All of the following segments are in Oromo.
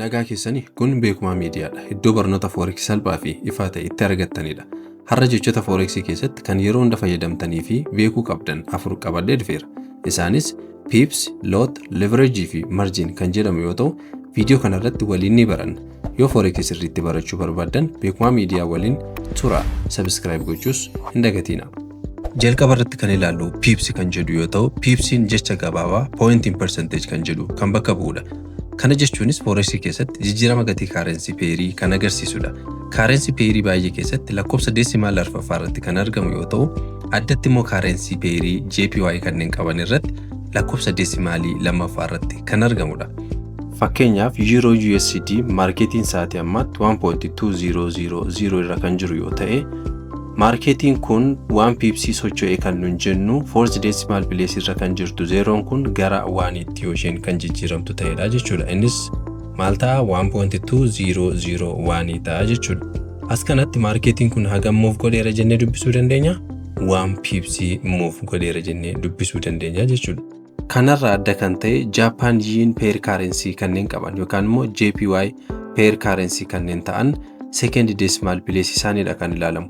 Nagaa keessanii kun beekumaa miidiyaadha. Iddoo barnoota Forex salphaa fi ifaa ta'e itti argattanidha. Har'a jechoota Forex keessatti kan yeroo hunda fayyadamtanii fi beekuu qabdan 4 qabadhee dhufeera. Isaanis PIPs, lot, leverage fi margin kan jedhamu yoo ta'u, viidiyoo kana irratti waliin ni baranna. Yoo Forex sirriitti barachuu barbaaddan beekumaa miidiyaa waliin tura subscribe gochuus hin dagatina. Jalqaba irratti kan ilaallu PIPs kan jedhu yoo ta'u, PIPsiin jecha gabaabaa point in percentage kan jedhu kan bakka bu'udha. Kana jechuunis Forex keessatti jijjiirama gatii currency pairii kan agarsiisudha. Currency pairii baay'ee keessatti lakkoofsa decimal arfaffaa irratti kan argamu yoo ta'u, addatti immoo currency pairii JPY kanneen qaban irratti lakkoofsa decimaalii lammaffaa irratti kan argamudha. Fakkeenyaaf Euro USD marketiin sa'aatii ammaatti 1.2000 irra kan jiru yoo ta'e, marketiin kun 1 pips socho'ee kan nun jennu fourth decimal place irra kan jirtu zeeroon kun gara 1tti yookiin kan jijjiiramtu ta'edha jechuudha. Innis maal ta'a 1.2001 ta'a jechuudha. As kanatti marketiin kun hagam move godheera jennee dubbisuu dandeenya? 1 pips move godheera jennee dubbisuu dandeenya jechuudha. Kanarraa adda kan ta'e Japan Yen pair currency kanneen qaban yookaan immoo JPY pair currency kanneen ta'an second decimal place isaaniidha kan ilaalamu.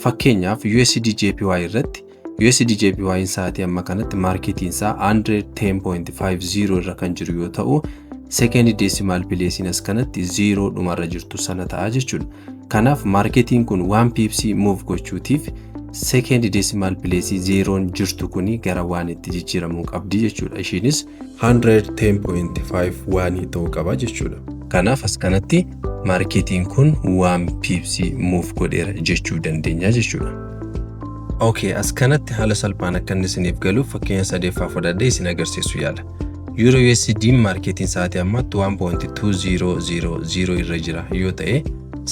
Fakkeenyaaf USD JPY irratti USD JPY sa'aatii amma kanatti marketiin isaa 110.50 irra kan jiru yoo ta'u, second decimal place as kanatti 0 dhumarra jirtu sana ta'a jechuudha. Kanaaf marketiin kun 1 pips move gochuutiif second decimal place 0 jirtu kuni gara 1tti jijjiiramuu qabdi jechuudha. Ishiinis 110.51 ta'uu qaba jechuudha. Kanaaf as kanatti marketiin kun 1 pips move godheera jechuu dandeenya jechuudha. Okay, as kanatti haala salphaan akka inni isiniif galuuf fakkeenya sadeeffaa fudhadhee isin agarsiisu yaala. Euro USD marketiin sa'aatii ammaatti 1.2000 irra jira yoo ta'e,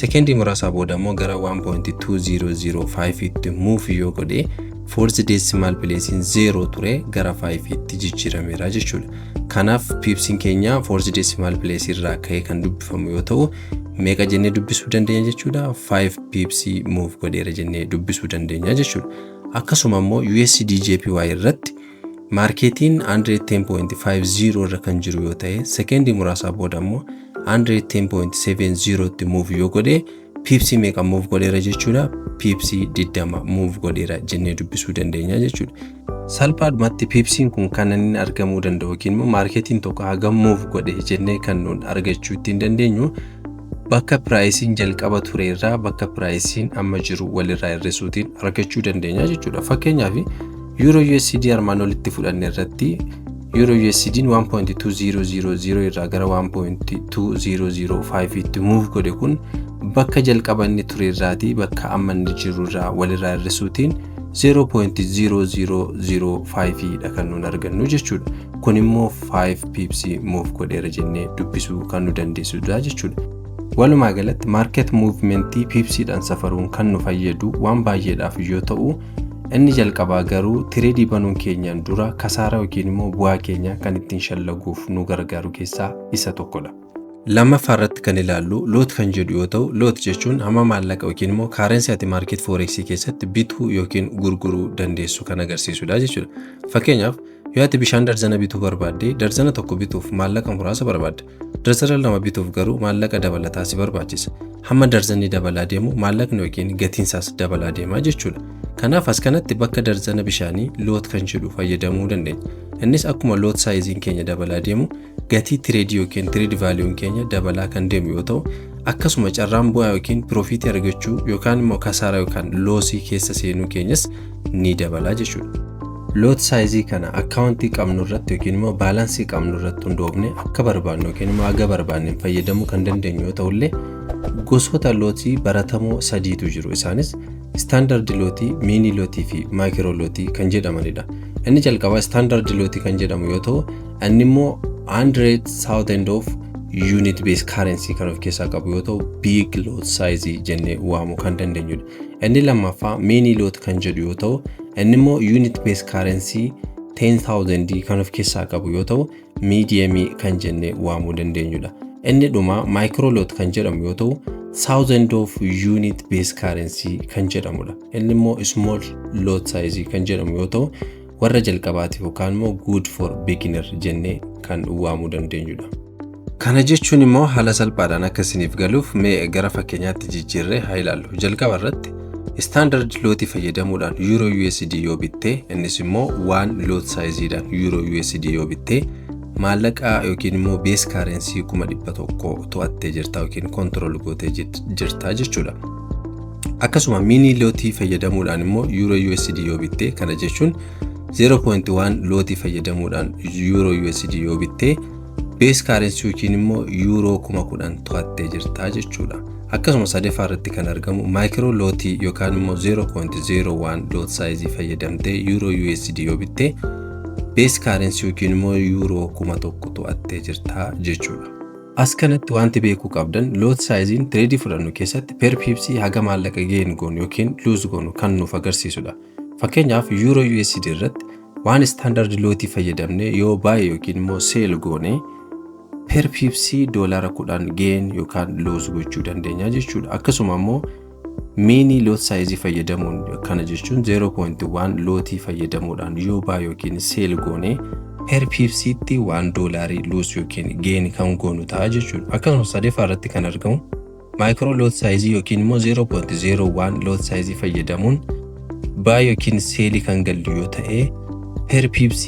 sekendii muraasa booda immoo gara 1.2005 tti move yoo godhe, fourth decimal place 0 ture gara 5 tti jijjiirameera jechuudha. Kanaaf pipsiin keenya fourth decimal place irraa ka'ee kan dubbifamu yoo ta'u, meeqa jennee dubbisuu dandeenya jechuudha? 5 pips move godheera jennee dubbisuu dandeenya jechuudha. Akkasuma immoo USD JPY irratti marketiin 110.50 irra kan jiru yoo ta'e, sekendii muraasa booda immoo 110.70 tti move yoo godhe, pips meeqa move godheera jechuudha? Pips 20 move godheera jennee dubbisuu dandeenya jechuudha. Salphaadhumatti pipsiin kun kan inni argamuu danda'u yookiin immoo marketiin tokko hagam move godhe jennee kan nuun argachuu ittiin dandeenyu bakka pricing jalqaba ture irraa bakka pricing amma jiru walirraa hir'isuutiin argachuu dandeenya jechuudha. Fakkeenyaaf Euro USD armaan olitti fudhanne irratti Euro USD 1.2000 irraa gara 1.2005 tti move godhe kun bakka jalqaba inni ture irraati bakka amma inni jiru irraa walirraa hir'isuutiin 0.0005 dha kan nuun argannu jechuudha. Kun immoo 5 pips move godheera jennee dubbisuu kan nu dandeessudha jechuudha. Walumaa galatti market movementii pipsiidhaan safaruun kan nu fayyadu waan baay'eedhaaf yoo ta'u, inni jalqabaa garuu tireedii banuun keenyaan dura kasaaraa yookiin immoo bu'aa keenya kan ittiin shallaguuf nu gargaaru keessaa isa tokkodha. Lammaffaa irratti kan ilaallu lot kan jedhu yoo ta'u, lot jechuun hamma maallaqa yookiin immoo currency ati market forex keessatti bituu yookiin gurguruu dandeessu kan agarsiisudha jechuudha. Fakkeenyaaf yoo ati bishaan darzana bituu barbaadde, darzana tokko bituuf maallaqa muraasa barbaadda. Darzana lama bituuf garuu maallaqa dabalataa si barbaachisa. Hamma darzanni dabalaa deemu maallaqni yookiin gatiin isaas dabalaa deema jechuudha. Kanaaf as kanatti bakka darzana bishaanii lot kan jedhu fayyadamuu dandeenya. Innis akkuma lot saayiziin keenya dabalaa deemu, gatii tireedii yookiin tireed vaaliyoon keenya dabalaa kan deemu yoo ta'u, akkasuma carraan bu'aa yookiin piroofitii argachuu yookaan immoo kasaaraa yookaan loosii keessa seenuu keenyas ni dabalaa jechuudha. Lot saayizii kana akkaawuntii qabnu irratti yookiin immoo baalaansii qabnu irratti hundoofne akka barbaannu yookiin immoo aga barbaanneen fayyadamuu kan dandeenyu yoo ta'ullee, gosoota lootii baratamoo sadiitu jiru. Isaanis standard lootii, mini lootii fi micro lootii kan jedhamanidha. Inni jalqabaa standard lootii kan jedhamu yoo ta'u, inni immoo 100,000 of unit based currency kan of keessaa qabu yoo ta'u, big lot size jennee waamuu kan dandeenyudha. Inni lammaffaa mini lot kan jedhu yoo ta'u, inni immoo unit based currency 10,000 kan of keessaa qabu yoo ta'u, medium kan jennee waamuu dandeenyudha. Inni dhuma micro lot kan jedhamu yoo ta'u, 1000 of unit based currency kan jedhamudha. Inni immoo small lot size kan jedhamu yoo ta'u, warra jalqabaatiif yookaan immoo good for beginner jennee kan waamuu dandeenyudha. Kana jechuun immoo haala salphaadhaan akka isiniif galuuf mee gara fakkeenyaatti jijjiirree haa ilaallu. Jalqaba irratti standard lootii fayyadamuudhaan euro USD yoo bittee innis immoo waan lot sizeedhaan euro USD yoo bittee maallaqa yookiin immoo base currency 100 to'attee jirta yookiin control gootee jirta jechuudha. Akkasuma mini lootii fayyadamuudhaan immoo euro USD yoo bittee kana jechuun 0.1 lootii fayyadamuudhaan euro USD yoo bittee base currency yookiin immoo euro 10,000 to'attee jirta jechuudha. Akkasuma sadeeffaa irratti kan argamu micro lootii yookaan immoo 0.01 lot size fayyadamtee euro USD yoo bittee base currency yookiin immoo euro 1,000 to'attee jirta jechuudha. As kanatti wanti beekuu qabdan lot sizein trade fudhannu keessatti per pips haga maallaqa gain goonu yookiin lose goonu kan nuuf agarsiisudha. Fakkeenyaaf euro USD irratti waan standard lootii fayyadamne yoo buy yookiin immoo sell goone per pips $10 gain yookaan lose gochuu dandeenya jechuudha. Akkasuma immoo mini lot size fayyadamuun kana jechuun 0.1 lootii fayyadamuudhaan yoo buy yookiin sell goone per pips tti $1 lose yookiin gain kan goonu ta'a jechuudha. Akkasuma sadeeffaa irratti kan argamu micro lot size yookiin immoo 0.01 lot size fayyadamuun buy yookiin sell kan gallu yoo ta'e per pips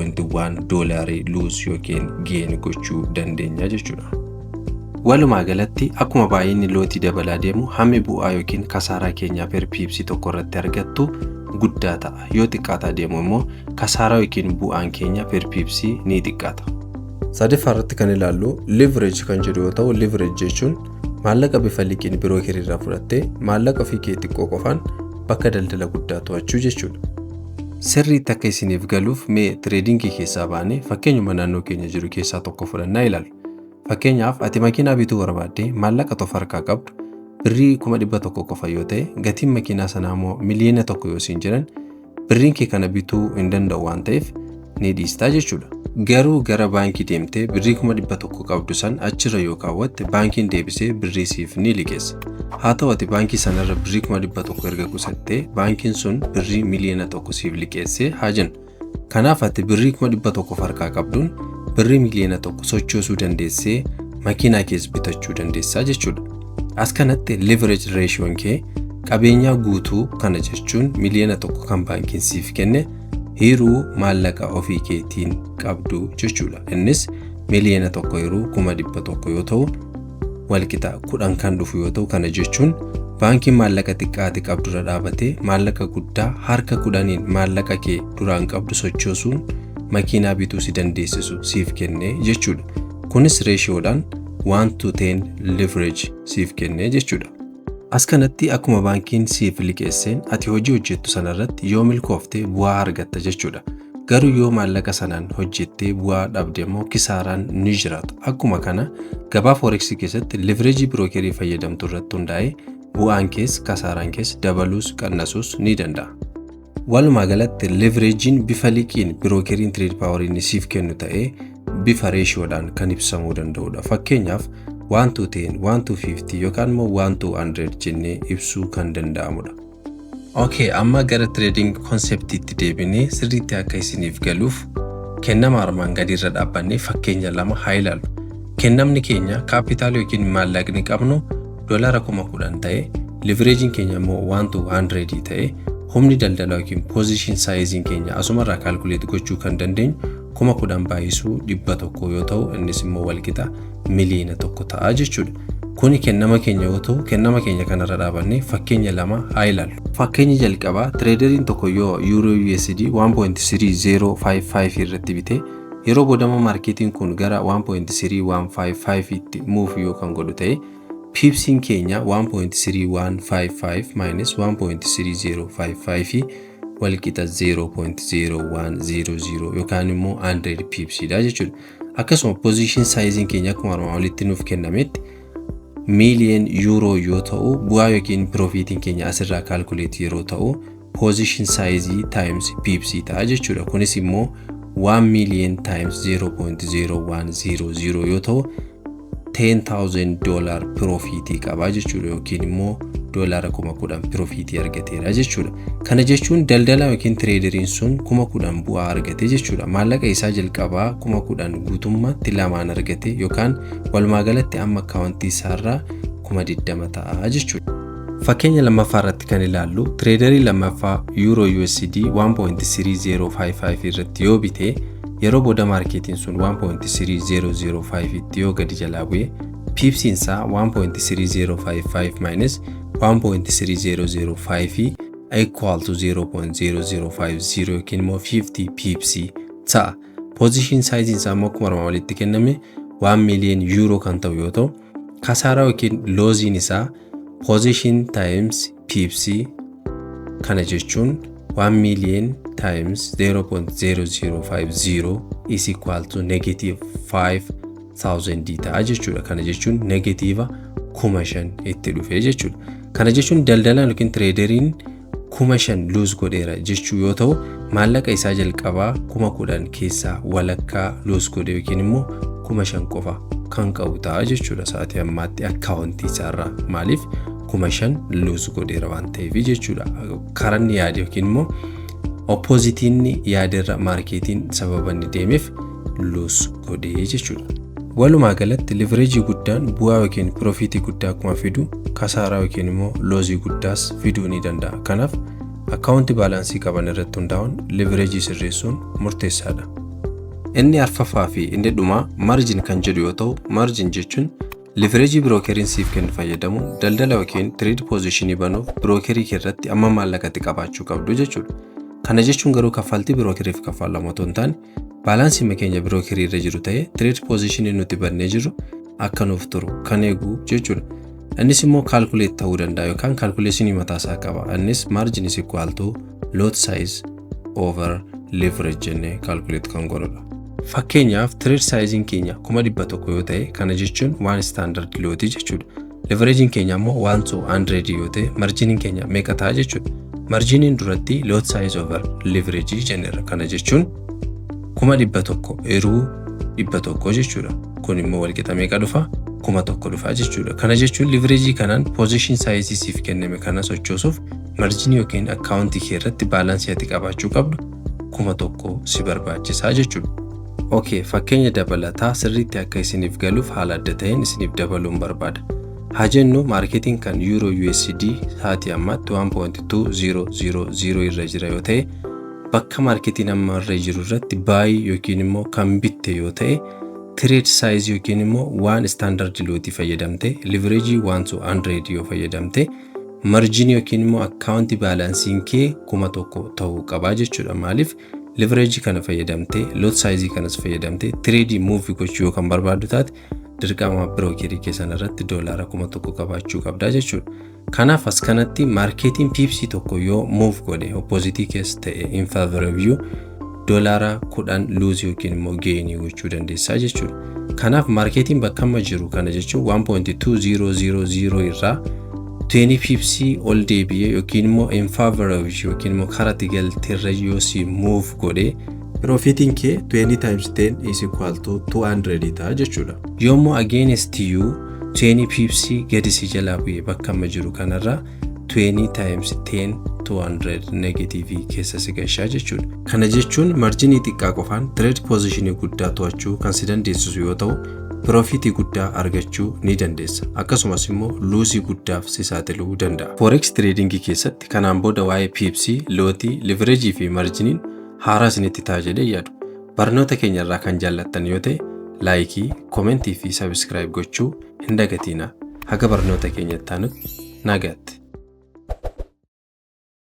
$0.1 lose yookiin gain gochuu dandeenya jechuudha. Walumaa galatti akkuma baay'inni lootii dabalaa deemu hammi bu'aa yookiin kasaaraa keenya per pips tokko irratti argattu guddaa ta'a. Yoo xiqqaataa deemu immoo kasaaraa yookiin bu'aan keenya per pips ni xiqqaata. Sadeeffaa irratti kan ilaallu leverage kan jedhu yoo ta'u leverage jechuun maallaqa bifa liqiin birookerii irraa fudhattee maallaqa ofii kee xiqqoo qofaan bakka daldala guddaa to'achuu jechuudha. Sirriitti akka isiniif galuuf mee tradingii keessaa baanee fakkeenyuma naannoo keenya jiru keessaa tokko fudhannaa ilaallu. Fakkeenyaaf ati makiinaa bituu barbaaddee maallaqa tokko harkaa qabdu birrii 100 qofa yoo ta'e gatiin makiinaa sanaa immoo miliyoona 1 yoo siin jiran birriin kee kana bituu hin danda'u waan ta'eef ni dhiistaa jechuudha. Garuu gara baankii deemtee birrii 100 qabdu san achirra yoo kaawwatte baankiin deebisee birrii siif ni liqeessa. Haa ta'u ati baankii sanarra birrii 100 erga qusattee baankiin sun birrii miliyoona 1 siif liqeessee haa jennu. Kanaaf ati birrii 100 harkaa qabduun birrii miliyoona 1 sochoosuu dandeessee makiinaa kees bitachuu dandeessaa jechuudha. As kanatti leverage ratio kee qabeenyaa guutuu kana jechuun miliyoona 1 kan baankiin siif kenne hiruu maallaqa ofii keetiin qabdu jechuudha. Innis miliyoona 1 hiruu 100 yoo ta'u walqixa 10 kan dhufu yoo ta'u kana jechuun baankiin maallaqa xiqqaati qabdura dhaabatee maallaqa guddaa harka 10 maallaqa kee duraan qabdu sochoosuun makiinaa bituu si dandeessisu siif kenne jechuudha. Kunis ratioodhaan 1:10 leverage siif kenne jechuudha. As kanatti akkuma baankiin siif liqeesseen ati hojii hojjettu sanarratti yoo milkoofte bu'aa argatta jechuudha. Garuu yoo maallaqa sanaan hojjettee bu'aa dhabde immoo kisaaraan ni jiraata. Akkuma kana gabaa forex keessatti leverage brokerii fayyadamtu irratti hundaa'ee bu'aan kees kasaaraan kees dabaluus qannasuus ni danda'a. Walumaa galatti leveragein bifa liqiin brokeriin trade power siif kennu ta'ee bifa ratioodhaan kan ibsamuu danda'udha. Fakkeenyaaf 1:10, 1:50 yookaan immoo 1:100 jennee ibsuu kan danda'amudha. Okay, amma gara trading conceptiitti deebinee sirriitti akka isiniif galuuf kennama armaan gadiirra dhaabbannee fakkeenya lama haa ilaallu. Kennamni keenya capital yookiin maallaqni qabnu $10,000 ta'e, leveragein keenya immoo 1:100 ta'e, humni daldalaa yookiin position sizein keenya asumarraa calculate gochuu kan dandeenyu 10,000 baay'isuu 100 yoo ta'u innis immoo walqixa miliyoona 1 ta'a jechuudha. Kuni kennama keenya yoo ta'u kennama keenya kanarra dhaabannee fakkeenya lama haa ilaallu. Fakkeenyi jalqabaa traderin tokko yoo euro USD 1.3055 irratti bitee yeroo boodama marketiin kun gara 1.3155 itti move yoo kan godhu ta'e pipsin keenya 1.3155 minus 1.3055 walqixa 0.0100 yookaan immoo 100 pips dha jechuudha. Akkasuma position sizein keenya akkuma armaan olitti nuuf kennametti million euro yoo ta'u bu'aa yookiin profitin keenya asirraa calculate yeroo ta'u position size times pips ta'a jechuudha. Kunis immoo 1 million times 0.0100 yoo ta'u $10,000 profit qaba jechuudha yookiin immoo $10,000 profitii argateera jechuudha. Kana jechuun daldala yookiin traaderiin sun $10,000 bu'aa argate jechuudha. Maallaqa isaa jalqabaa $10,000 guutummaatti lamaan argate yookaan walumaa galatti amma akkaawuntii isaarraa $20,000 ta'a jechuudha. Fakkeenya lammaffaa irratti kan ilaallu traderii lammaffaa Euro USD 1.3055 irratti yoo bite yeroo booda maarkeetiin sun 1.3005 itti yoo gadi jalaa bu'e pipsiin isaa 1.3055 minus 1.3005 equal to 0.0050 yookiin immoo 50 pipsii ta'a. Position size isaa immoo akkuma armaan olitti kenname 1 million euro kan ta'u yoo ta'u kasaaraa yookiin looziin isaa position times pipsii kana jechuun 1 million times 0.0050 is equal to negative 5,000 ta'a jechuudha. Kana jechuun negative 5,000 itti dhufe jechuudha. Kana jechuun daldalaan yookiin traderiin 5,000 lose godheera jechuu yoo ta'u maallaqa isaa jalqabaa 10,000 keessaa walakkaa lose godhe yookiin immoo 5,000 qofa kan qabu ta'a jechuudha. Sa'aatii ammaatti akkaawuntii isaarraa maaliif 5,000 lose godheera waan ta'eef jechuudha. Karaan yaade yookiin immoo oppositiin yaaderra maarkeetiin sababa inni deemeef lose godhee jechuudha. Walumaa galatti leverage guddaan bu'aa yookiin profitii guddaa akkuma fidu kasaaraa yookiin immoo loosii guddaas fiduu ni danda'a. Kanaaf akkaawuntii baalaansii qaban irratti hundaa'uun leverage sirreessuun murteessaadha. Inni arfaffaa fi inni dhumaa margin kan jedhu yoo ta'u margin jechuun leverage brookeriin siif kennu fayyadamuun daldala yookiin trade positionii banuuf brookerii irratti amma maallaqatti qabaachuu qabdu jechuudha. Kana jechuun garuu kaffaltii brookeriif kaffaalamu otoo hin taane baalaansii makeenya brookerii irra jiru ta'ee trade positionii nuti bannee jirru akka nuuf turu kan eegu jechuudha. Innis immoo calculate ta'uu danda'a yookaan calculationii mataa isaa qaba. Innis margin is equal to lot size over leverage jennee calculate kan godhudha. Fakkeenyaaf trade sizing keenya 100 yoo ta'e kana jechuun 1 standard lot jechuudha. Leveraging keenya immoo 1 to 100 yoo ta'e marginiin keenya meeqa ta'a jechuudha. Marginiin duratti lot size over leverage jenneerra. Kana jechuun 100 eruu 100 jechuudha. Kun immoo walqixa meeqa dhufa? 1,000 dhufa jechuudha. Kana jechuun leverage kanaan position size siif kenname kana sochoosuuf margin yookiin akkaawuntii kee irratti baalaansii ati qabaachuu qabdu 1,000 si barbaachisaa jechuudha. Okay, fakkeenya dabalataa sirriitti akka isiniif galuuf haala adda ta'een isiniif dabaluun barbaada. Haa jennu maarkeetiin kan Euro USD sa'aatii ammaatti 1.2000 irra jira yoo ta'e bakka maarkeetiin amma irra jiru irratti buy yookiin immoo kan bitte yoo ta'e trade size yookiin immoo 1 standard lot fayyadamte leverage 1 to 100 yoo fayyadamte margin yookiin immoo akkaawuntii baalaansiin kee 1,000 ta'uu qaba jechuudha. Maaliif leverage kana fayyadamte lot size kanas fayyadamte trade move gochuu kan barbaadu taate dirqama brookerii keessan irratti $1,000 qabaachuu qabda jechuudha. Kanaaf as kanatti maarkeetiin pipsii tokko yoo move godhe opposite case ta'e in favor of you $10 lose yookiin immoo gain gochuu dandeessaa jechuudha. Kanaaf maarkeetiin bakka amma jiru kana jechuun 1.2000 irraa 20 pipsii ol deebi'ee yookiin immoo in favor of yookiin immoo karatti galteerra yoo si move godhe profitiin kee 20 times 10 is equal to 200 ta'a jechuudha. Yoommoo against you 20 pipsii gadi si jalaa bu'ee bakka amma jiru kanarraa 20 times 10 200 negative keessa si gashaa jechuudha. Kana jechuun marginii xiqqaa qofaan trade positionii guddaa to'achuu kan si dandeessisu yoo ta'u profitii guddaa argachuu ni dandeessa. Akkasumas immoo loosii guddaaf si saaxiluu danda'a. Forex trading keessatti kanaan booda waa'ee pipsii, lootii, leverage fi marginiin haaraa isinitti ta'a jedhee yaadu. Barnoota keenya irraa kan jaallattan yoo ta'e laayikii, komentii fi subscribe gochuu hin dagatinaa. Haga barnoota keenyatti aanutti nagaatti.